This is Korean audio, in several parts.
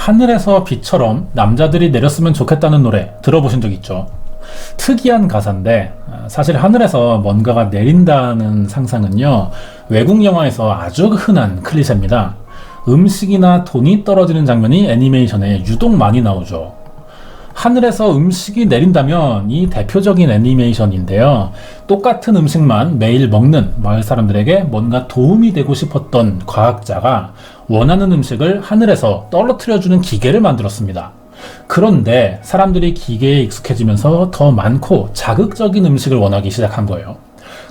하늘에서 비처럼 남자들이 내렸으면 좋겠다는 노래 들어보신 적 있죠? 특이한 가사인데 사실 하늘에서 뭔가가 내린다는 상상은요, 외국 영화에서 아주 흔한 클리셰입니다. 음식이나 돈이 떨어지는 장면이 애니메이션에 유독 많이 나오죠. 하늘에서 음식이 내린다면 이 대표적인 애니메이션인데요. 똑같은 음식만 매일 먹는 마을 사람들에게 뭔가 도움이 되고 싶었던 과학자가 원하는 음식을 하늘에서 떨어뜨려주는 기계를 만들었습니다. 그런데 사람들이 기계에 익숙해지면서 더 많고 자극적인 음식을 원하기 시작한 거예요.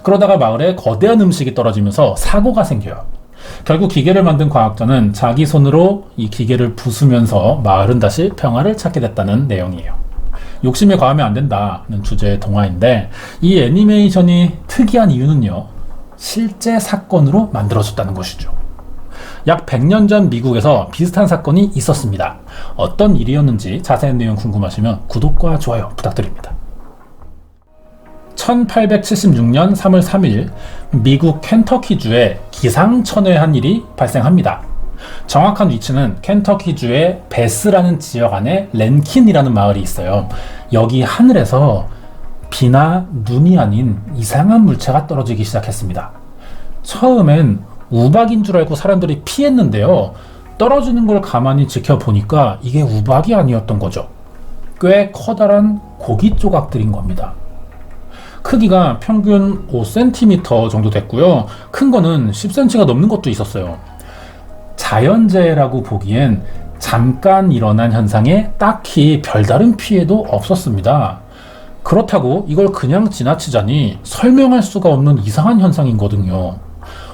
그러다가 마을에 거대한 음식이 떨어지면서 사고가 생겨요. 결국 기계를 만든 과학자는 자기 손으로 이 기계를 부수면서 마을은 다시 평화를 찾게 됐다는 내용이에요. 욕심에 과하면 안 된다는 주제의 동화인데, 이 애니메이션이 특이한 이유는요, 실제 사건으로 만들어졌다는 것이죠. 약 100년 전 미국에서 비슷한 사건이 있었습니다. 어떤 일이었는지 자세한 내용 궁금하시면 구독과 좋아요 부탁드립니다. 1876년 3월 3일 미국 켄터키주에 기상천외한 일이 발생합니다. 정확한 위치는 켄터키주의 베스라는 지역 안에 랜킨이라는 마을이 있어요. 여기 하늘에서 비나 눈이 아닌 이상한 물체가 떨어지기 시작했습니다. 처음엔 우박인 줄 알고 사람들이 피했는데요, 떨어지는 걸 가만히 지켜보니까 이게 우박이 아니었던 거죠. 꽤 커다란 고기 조각들인 겁니다. 크기가 평균 5cm 정도 됐고요. 큰 거는 10cm가 넘는 것도 있었어요. 자연재해라고 보기엔 잠깐 일어난 현상에 딱히 별다른 피해도 없었습니다. 그렇다고 이걸 그냥 지나치자니 설명할 수가 없는 이상한 현상이거든요.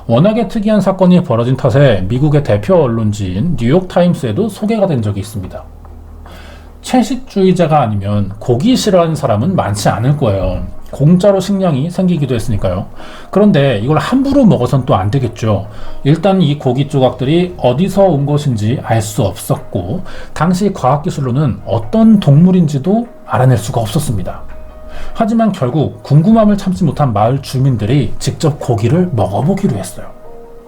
워낙에 특이한 사건이 벌어진 탓에 미국의 대표 언론지인 뉴욕타임스에도 소개가 된 적이 있습니다. 채식주의자가 아니면 고기 싫어하는 사람은 많지 않을 거예요. 공짜로 식량이 생기기도 했으니까요. 그런데 이걸 함부로 먹어선 또 안 되겠죠. 일단 이 고기 조각들이 어디서 온 것인지 알 수 없었고, 당시 과학기술로는 어떤 동물인지도 알아낼 수가 없었습니다. 하지만 결국 궁금함을 참지 못한 마을 주민들이 직접 고기를 먹어보기로 했어요.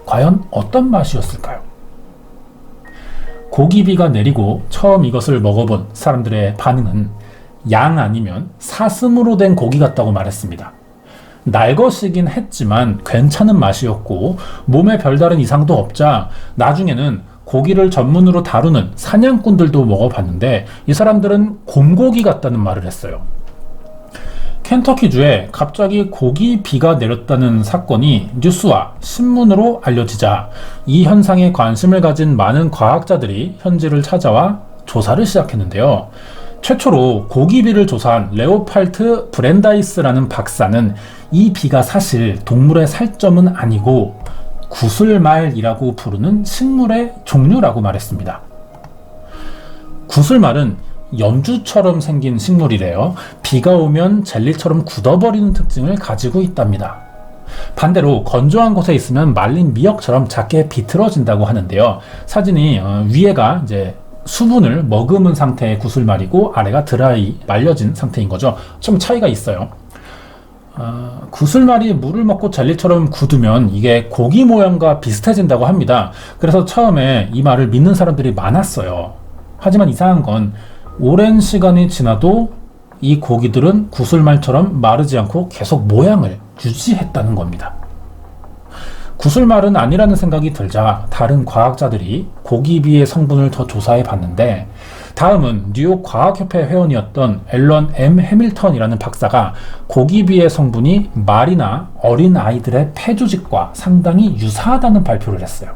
과연 어떤 맛이었을까요? 고기비가 내리고 처음 이것을 먹어본 사람들의 반응은 양 아니면 사슴으로 된 고기 같다고 말했습니다. 날것이긴 했지만 괜찮은 맛이었고 몸에 별다른 이상도 없자 나중에는 고기를 전문으로 다루는 사냥꾼들도 먹어봤는데 이 사람들은 곰고기 같다는 말을 했어요. 켄터키주에 갑자기 고기비가 내렸다는 사건이 뉴스와 신문으로 알려지자 이 현상에 관심을 가진 많은 과학자들이 현지를 찾아와 조사를 시작했는데요. 최초로 고기비를 조사한 레오팔트 브랜다이스라는 박사는 이 비가 사실 동물의 살점은 아니고 구슬말이라고 부르는 식물의 종류라고 말했습니다. 구슬말은 연주처럼 생긴 식물이래요. 비가 오면 젤리처럼 굳어버리는 특징을 가지고 있답니다. 반대로 건조한 곳에 있으면 말린 미역처럼 작게 비틀어진다고 하는데요. 사진이 위에가 이제 수분을 머금은 상태의 구슬말이고 아래가 드라이, 말려진 상태인 거죠. 좀 차이가 있어요. 구슬말이 물을 먹고 젤리처럼 굳으면 이게 고기 모양과 비슷해진다고 합니다. 그래서 처음에 이 말을 믿는 사람들이 많았어요. 하지만 이상한 건 오랜 시간이 지나도 이 고기들은 구슬말처럼 마르지 않고 계속 모양을 유지했다는 겁니다. 구슬말은 아니라는 생각이 들자 다른 과학자들이 고기비의 성분을 더 조사해 봤는데, 다음은 뉴욕 과학협회 회원이었던 앨런 M. 해밀턴이라는 박사가 고기비의 성분이 말이나 어린 아이들의 폐조직과 상당히 유사하다는 발표를 했어요.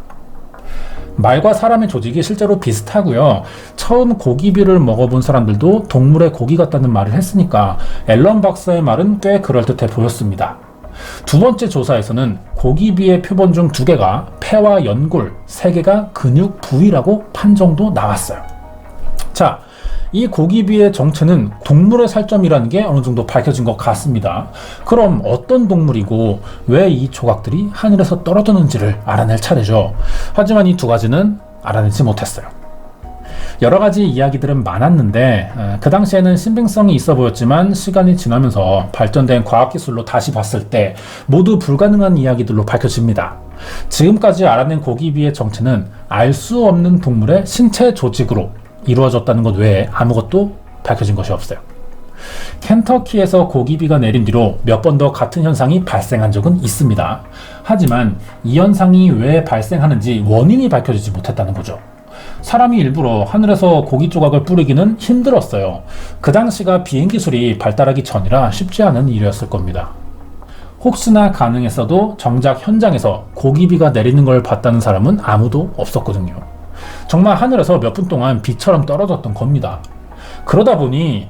말과 사람의 조직이 실제로 비슷하고요. 처음 고기비를 먹어본 사람들도 동물의 고기 같다는 말을 했으니까 앨런 박사의 말은 꽤 그럴듯해 보였습니다. 두 번째 조사에서는 고기비의 표본 중 2개가 폐와 연골, 3개가 근육 부위라고 판정도 나왔어요. 자, 이 고기비의 정체는 동물의 살점이라는 게 어느 정도 밝혀진 것 같습니다. 그럼 어떤 동물이고 왜 이 조각들이 하늘에서 떨어졌는지를 알아낼 차례죠. 하지만 이 두 가지는 알아내지 못했어요. 여러 가지 이야기들은 많았는데 그 당시에는 신빙성이 있어 보였지만 시간이 지나면서 발전된 과학기술로 다시 봤을 때 모두 불가능한 이야기들로 밝혀집니다. 지금까지 알아낸 고기비의 정체는 알 수 없는 동물의 신체 조직으로 이루어졌다는 것 외에 아무것도 밝혀진 것이 없어요. 켄터키에서 고기비가 내린 뒤로 몇 번 더 같은 현상이 발생한 적은 있습니다. 하지만 이 현상이 왜 발생하는지 원인이 밝혀지지 못했다는 거죠. 사람이 일부러 하늘에서 고기 조각을 뿌리기는 힘들었어요. 그 당시가 비행기술이 발달하기 전이라 쉽지 않은 일이었을 겁니다. 혹시나 가능했어도 정작 현장에서 고기비가 내리는 걸 봤다는 사람은 아무도 없었거든요. 정말 하늘에서 몇 분 동안 비처럼 떨어졌던 겁니다. 그러다 보니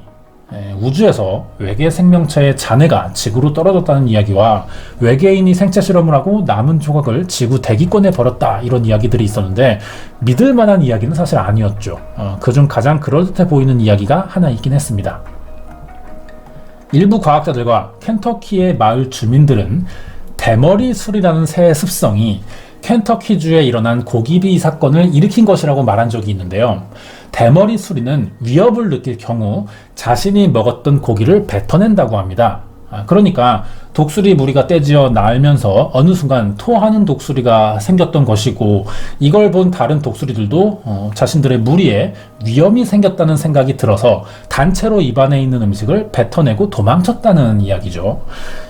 우주에서 외계 생명체의 잔해가 지구로 떨어졌다는 이야기와 외계인이 생체 실험을 하고 남은 조각을 지구 대기권에 버렸다, 이런 이야기들이 있었는데 믿을 만한 이야기는 사실 아니었죠. 그중 가장 그럴듯해 보이는 이야기가 하나 있긴 했습니다. 일부 과학자들과 켄터키의 마을 주민들은 대머리 술이라는 새의 습성이 켄터키주에 일어난 고기비 사건을 일으킨 것이라고 말한 적이 있는데요. 대머리 수리는 위협을 느낄 경우 자신이 먹었던 고기를 뱉어낸다고 합니다. 그러니까 독수리 무리가 떼지어 날면서 어느 순간 토하는 독수리가 생겼던 것이고, 이걸 본 다른 독수리들도 자신들의 무리에 위험이 생겼다는 생각이 들어서 단체로 입안에 있는 음식을 뱉어내고 도망쳤다는 이야기죠.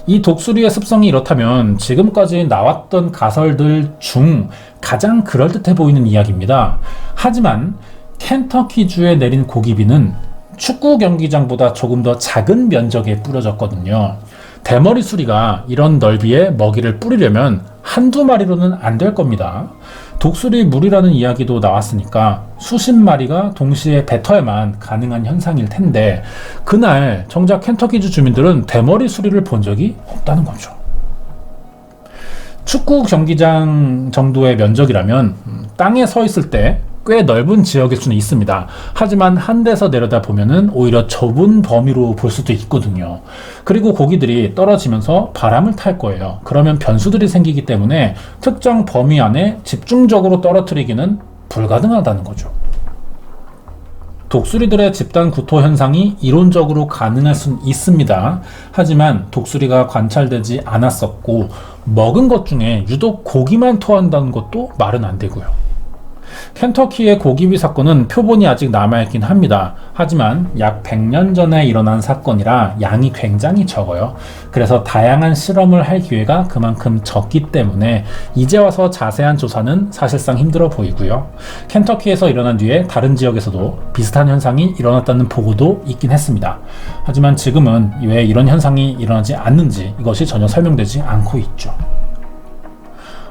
이 독수리의 습성이 이렇다면 지금까지 나왔던 가설들 중 가장 그럴듯해 보이는 이야기입니다. 하지만 켄터키주에 내린 고기비는 축구 경기장보다 조금 더 작은 면적에 뿌려졌거든요. 대머리 수리가 이런 넓이에 먹이를 뿌리려면 한두 마리로는 안 될 겁니다. 독수리 물이라는 이야기도 나왔으니까 수십 마리가 동시에 뱉어야만 가능한 현상일 텐데, 그날 정작 켄터키주 주민들은 대머리 수리를 본 적이 없다는 거죠. 축구 경기장 정도의 면적이라면 땅에 서 있을 때 꽤 넓은 지역일 수는 있습니다. 하지만 하늘에서 내려다 보면은 오히려 좁은 범위로 볼 수도 있거든요. 그리고 고기들이 떨어지면서 바람을 탈 거예요. 그러면 변수들이 생기기 때문에 특정 범위 안에 집중적으로 떨어뜨리기는 불가능하다는 거죠. 독수리들의 집단 구토 현상이 이론적으로 가능할 수는 있습니다. 하지만 독수리가 관찰되지 않았었고, 먹은 것 중에 유독 고기만 토한다는 것도 말은 안 되고요. 켄터키의 고기비 사건은 표본이 아직 남아있긴 합니다. 하지만 약 100년 전에 일어난 사건이라 양이 굉장히 적어요. 그래서 다양한 실험을 할 기회가 그만큼 적기 때문에 이제 와서 자세한 조사는 사실상 힘들어 보이고요. 켄터키에서 일어난 뒤에 다른 지역에서도 비슷한 현상이 일어났다는 보고도 있긴 했습니다. 하지만 지금은 왜 이런 현상이 일어나지 않는지 이것이 전혀 설명되지 않고 있죠.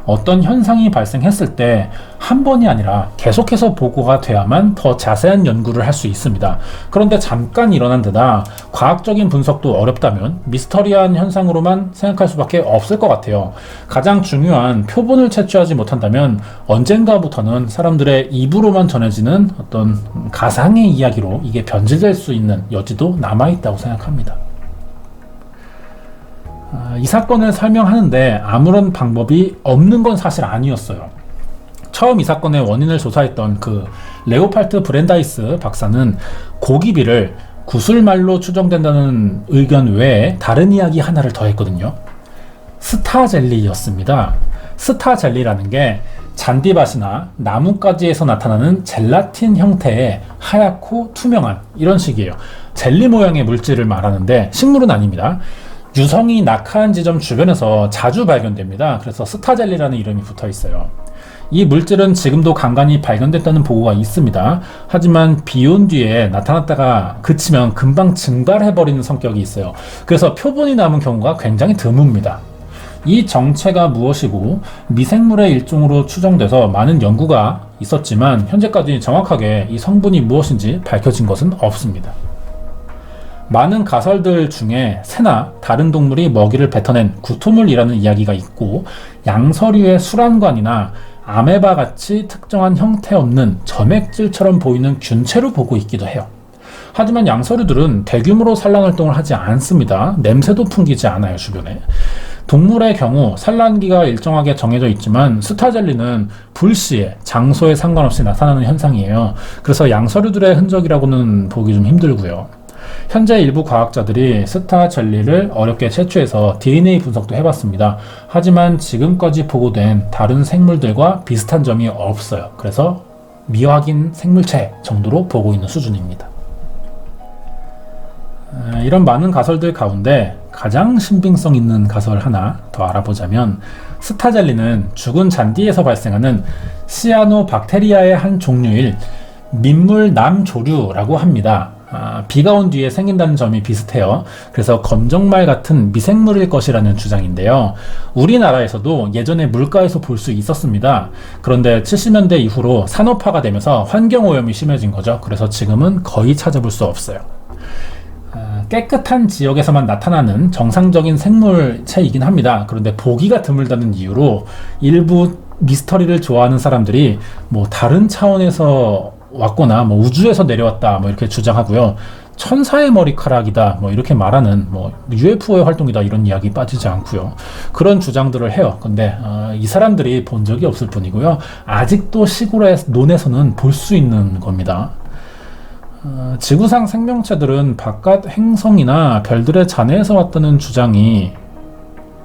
어떤 현상이 발생했을 때 한 번이 아니라 계속해서 보고가 돼야만 더 자세한 연구를 할 수 있습니다. 그런데 잠깐 일어난 데다 과학적인 분석도 어렵다면 미스터리한 현상으로만 생각할 수밖에 없을 것 같아요. 가장 중요한 표본을 채취하지 못한다면 언젠가부터는 사람들의 입으로만 전해지는 어떤 가상의 이야기로 이게 변질될 수 있는 여지도 남아있다고 생각합니다. 이 사건을 설명하는데 아무런 방법이 없는 건 사실 아니었어요. 처음 이 사건의 원인을 조사했던 그 레오팔트 브렌다이스 박사는 고기비를 구슬말로 추정된다는 의견 외에 다른 이야기 하나를 더했거든요. 스타젤리였습니다. 스타젤리라는 게 잔디밭이나 나뭇가지에서 나타나는 젤라틴 형태의 하얗고 투명한 이런 식이에요. 젤리 모양의 물질을 말하는데 식물은 아닙니다. 유성이 낙하한 지점 주변에서 자주 발견됩니다. 그래서 스타젤리라는 이름이 붙어 있어요. 이 물질은 지금도 간간히 발견됐다는 보고가 있습니다. 하지만 비온 뒤에 나타났다가 그치면 금방 증발해버리는 성격이 있어요. 그래서 표본이 남은 경우가 굉장히 드뭅니다. 이 정체가 무엇이고 미생물의 일종으로 추정돼서 많은 연구가 있었지만 현재까지 정확하게 이 성분이 무엇인지 밝혀진 것은 없습니다. 많은 가설들 중에 새나 다른 동물이 먹이를 뱉어낸 구토물이라는 이야기가 있고, 양서류의 수란관이나 아메바 같이 특정한 형태 없는 점액질처럼 보이는 균체로 보고 있기도 해요. 하지만 양서류들은 대규모로 산란 활동을 하지 않습니다. 냄새도 풍기지 않아요, 주변에. 동물의 경우 산란기가 일정하게 정해져 있지만 스타젤리는 불시에 장소에 상관없이 나타나는 현상이에요. 그래서 양서류들의 흔적이라고는 보기 좀 힘들고요. 현재 일부 과학자들이 스타젤리를 어렵게 채취해서 DNA 분석도 해봤습니다. 하지만 지금까지 보고된 다른 생물들과 비슷한 점이 없어요. 그래서 미확인 생물체 정도로 보고 있는 수준입니다. 이런 많은 가설들 가운데 가장 신빙성 있는 가설 하나 더 알아보자면, 스타젤리는 죽은 잔디에서 발생하는 시아노박테리아의 한 종류일 민물 남조류라고 합니다. 비가 온 뒤에 생긴다는 점이 비슷해요. 그래서 검정말 같은 미생물일 것이라는 주장인데요. 우리나라에서도 예전에 물가에서 볼 수 있었습니다. 그런데 70년대 이후로 산업화가 되면서 환경오염이 심해진 거죠. 그래서 지금은 거의 찾아볼 수 없어요. 깨끗한 지역에서만 나타나는 정상적인 생물체이긴 합니다. 그런데 보기가 드물다는 이유로 일부 미스터리를 좋아하는 사람들이 뭐 다른 차원에서 왔거나 뭐 우주에서 내려왔다 뭐 이렇게 주장하고요. 천사의 머리카락이다 뭐 이렇게 말하는 뭐 UFO의 활동이다 이런 이야기 빠지지 않고요. 그런 주장들을 해요. 근데 이 사람들이 본 적이 없을 뿐이고요. 아직도 시골의 논에서는 볼 수 있는 겁니다. 지구상 생명체들은 바깥 행성이나 별들의 잔해에서 왔다는 주장이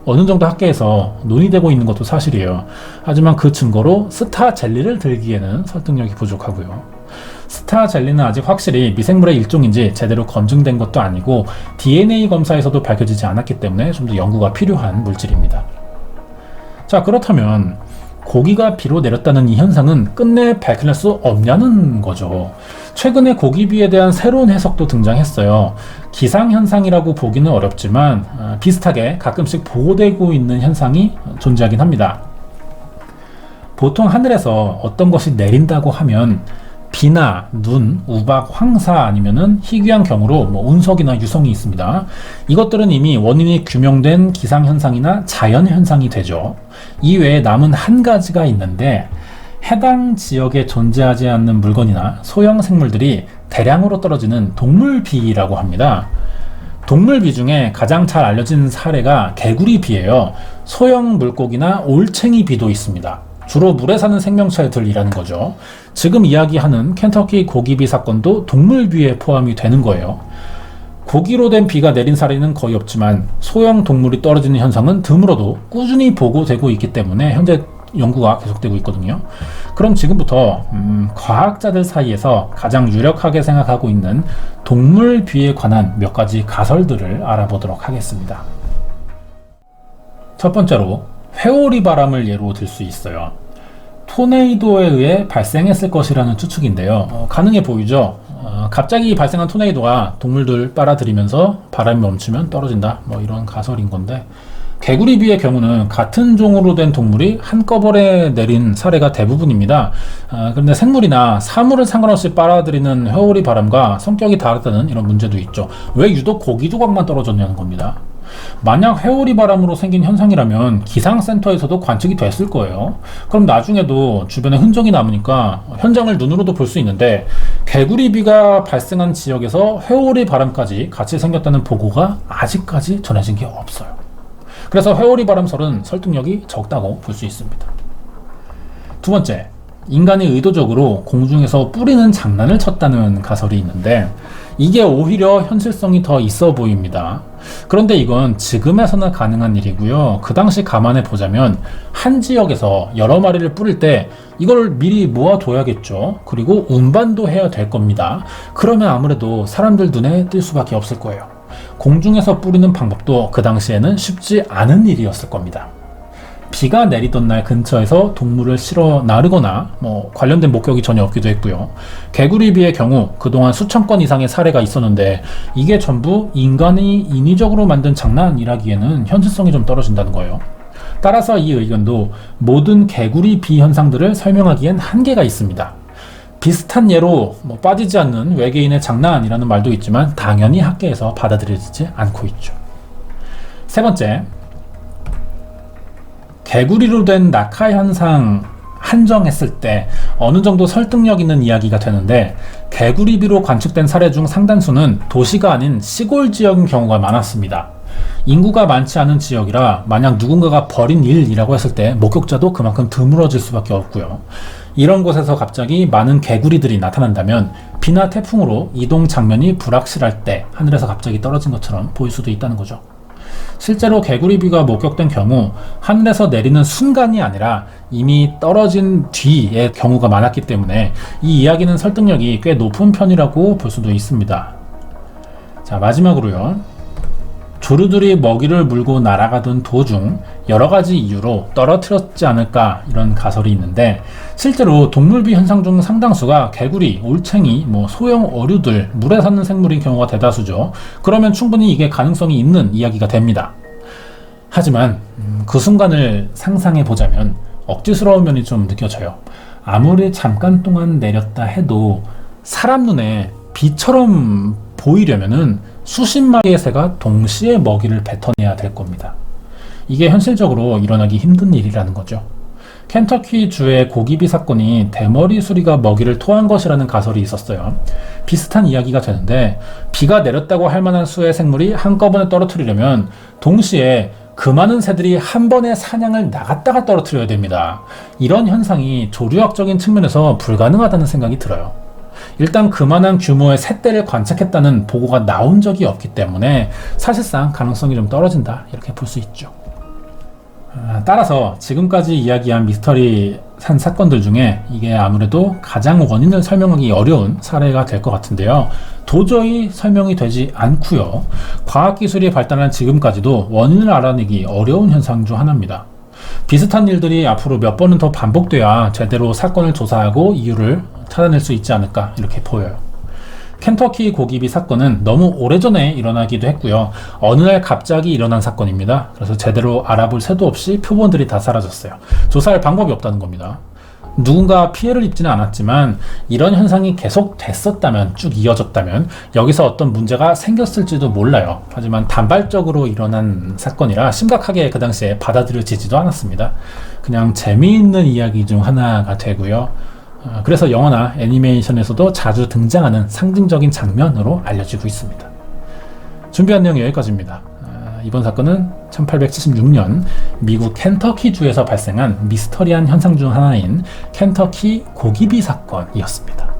어느 정도 학계에서 논의되고 있는 것도 사실이에요. 하지만 그 증거로 스타 젤리를 들기에는 설득력이 부족하고요. 스타 젤리는 아직 확실히 미생물의 일종인지 제대로 검증된 것도 아니고 DNA 검사에서도 밝혀지지 않았기 때문에 좀 더 연구가 필요한 물질입니다. 자, 그렇다면 고기가 비로 내렸다는 이 현상은 끝내 밝힐 수 없냐는 거죠. 최근에 고기비에 대한 새로운 해석도 등장했어요. 기상현상이라고 보기는 어렵지만 비슷하게 가끔씩 보고되고 있는 현상이 존재하긴 합니다. 보통 하늘에서 어떤 것이 내린다고 하면 비나 눈, 우박, 황사 아니면은 희귀한 경우로 뭐 운석이나 유성이 있습니다. 이것들은 이미 원인이 규명된 기상현상이나 자연현상이 되죠. 이외에 남은 한 가지가 있는데, 해당 지역에 존재하지 않는 물건이나 소형 생물들이 대량으로 떨어지는 동물비라고 합니다. 동물비 중에 가장 잘 알려진 사례가 개구리비예요. 소형 물고기나 올챙이비도 있습니다. 주로 물에 사는 생명체들이라는 거죠. 지금 이야기하는 켄터키 고기비 사건도 동물비에 포함이 되는 거예요. 고기로 된 비가 내린 사례는 거의 없지만 소형 동물이 떨어지는 현상은 드물어도 꾸준히 보고되고 있기 때문에 현재 연구가 계속되고 있거든요. 그럼 지금부터 과학자들 사이에서 가장 유력하게 생각하고 있는 동물비에 관한 몇 가지 가설들을 알아보도록 하겠습니다. 첫 번째로 회오리 바람을 예로 들 수 있어요. 토네이도에 의해 발생했을 것이라는 추측인데요. 가능해 보이죠? 갑자기 발생한 토네이도가 동물들 빨아들이면서 바람이 멈추면 떨어진다, 뭐 이런 가설인 건데, 개구리비의 경우는 같은 종으로 된 동물이 한꺼번에 내린 사례가 대부분입니다. 그런데 생물이나 사물을 상관없이 빨아들이는 회오리 바람과 성격이 다르다는 이런 문제도 있죠. 왜 유독 고기 조각만 떨어졌냐는 겁니다. 만약 회오리 바람으로 생긴 현상이라면 기상센터에서도 관측이 됐을 거예요. 그럼 나중에도 주변에 흔적이 남으니까 현장을 눈으로도 볼 수 있는데, 개구리비가 발생한 지역에서 회오리 바람까지 같이 생겼다는 보고가 아직까지 전해진 게 없어요. 그래서 회오리 바람설은 설득력이 적다고 볼 수 있습니다. 두 번째, 인간이 의도적으로 공중에서 뿌리는 장난을 쳤다는 가설이 있는데, 이게 오히려 현실성이 더 있어 보입니다. 그런데 이건 지금에서는 가능한 일이고요. 그 당시 감안해 보자면 한 지역에서 여러 마리를 뿌릴 때 이걸 미리 모아둬야겠죠. 그리고 운반도 해야 될 겁니다. 그러면 아무래도 사람들 눈에 띌 수밖에 없을 거예요. 공중에서 뿌리는 방법도 그 당시에는 쉽지 않은 일이었을 겁니다. 비가 내리던 날 근처에서 동물을 실어 나르거나 뭐 관련된 목격이 전혀 없기도 했고요. 개구리비의 경우 그동안 수천 건 이상의 사례가 있었는데 이게 전부 인간이 인위적으로 만든 장난이라기에는 현실성이 좀 떨어진다는 거예요. 따라서 이 의견도 모든 개구리비 현상들을 설명하기엔 한계가 있습니다. 비슷한 예로 빠지지 않는 외계인의 장난이라는 말도 있지만 당연히 학계에서 받아들여지지 않고 있죠. 세 번째, 개구리로 된 낙하 현상 한정했을 때 어느 정도 설득력 있는 이야기가 되는데, 개구리비로 관측된 사례 중 상당수는 도시가 아닌 시골 지역인 경우가 많았습니다. 인구가 많지 않은 지역이라 만약 누군가가 벌인 일이라고 했을 때 목격자도 그만큼 드물어질 수밖에 없고요. 이런 곳에서 갑자기 많은 개구리들이 나타난다면 비나 태풍으로 이동 장면이 불확실할 때 하늘에서 갑자기 떨어진 것처럼 보일 수도 있다는 거죠. 실제로 개구리비가 목격된 경우 하늘에서 내리는 순간이 아니라 이미 떨어진 뒤의 경우가 많았기 때문에 이 이야기는 설득력이 꽤 높은 편이라고 볼 수도 있습니다. 자, 마지막으로요. 조류들이 먹이를 물고 날아가던 도중 여러 가지 이유로 떨어뜨렸지 않을까 이런 가설이 있는데, 실제로 동물비 현상 중 상당수가 개구리, 올챙이, 소형 어류들, 물에 사는 생물인 경우가 대다수죠. 그러면 충분히 이게 가능성이 있는 이야기가 됩니다. 하지만 그 순간을 상상해 보자면 억지스러운 면이 좀 느껴져요. 아무리 잠깐 동안 내렸다 해도 사람 눈에 비처럼 보이려면은 수십 마리의 새가 동시에 먹이를 뱉어내야 될 겁니다. 이게 현실적으로 일어나기 힘든 일이라는 거죠. 켄터키 주의 고기비 사건이 대머리 수리가 먹이를 토한 것이라는 가설이 있었어요. 비슷한 이야기가 되는데, 비가 내렸다고 할 만한 수의 생물이 한꺼번에 떨어뜨리려면 동시에 그 많은 새들이 한 번에 사냥을 나갔다가 떨어뜨려야 됩니다. 이런 현상이 조류학적인 측면에서 불가능하다는 생각이 들어요. 일단 그만한 규모의 새떼를 관측했다는 보고가 나온 적이 없기 때문에 사실상 가능성이 좀 떨어진다, 이렇게 볼 수 있죠. 따라서 지금까지 이야기한 미스터리한 사건들 중에 이게 아무래도 가장 원인을 설명하기 어려운 사례가 될 것 같은데요. 도저히 설명이 되지 않고요. 과학기술이 발달한 지금까지도 원인을 알아내기 어려운 현상 중 하나입니다. 비슷한 일들이 앞으로 몇 번은 더 반복돼야 제대로 사건을 조사하고 이유를 찾아낼 수 있지 않을까, 이렇게 보여요. 켄터키 고기비 사건은 너무 오래전에 일어나기도 했고요. 어느 날 갑자기 일어난 사건입니다. 그래서 제대로 알아볼 새도 없이 표본들이 다 사라졌어요. 조사할 방법이 없다는 겁니다. 누군가 피해를 입지는 않았지만 이런 현상이 계속 됐었다면, 쭉 이어졌다면 여기서 어떤 문제가 생겼을지도 몰라요. 하지만 단발적으로 일어난 사건이라 심각하게 그 당시에 받아들여지지도 않았습니다. 그냥 재미있는 이야기 중 하나가 되고요. 그래서 영화나 애니메이션에서도 자주 등장하는 상징적인 장면으로 알려지고 있습니다. 준비한 내용 여기까지입니다. 이번 사건은 1876년 미국 켄터키주에서 발생한 미스터리한 현상 중 하나인 켄터키 고기비 사건이었습니다.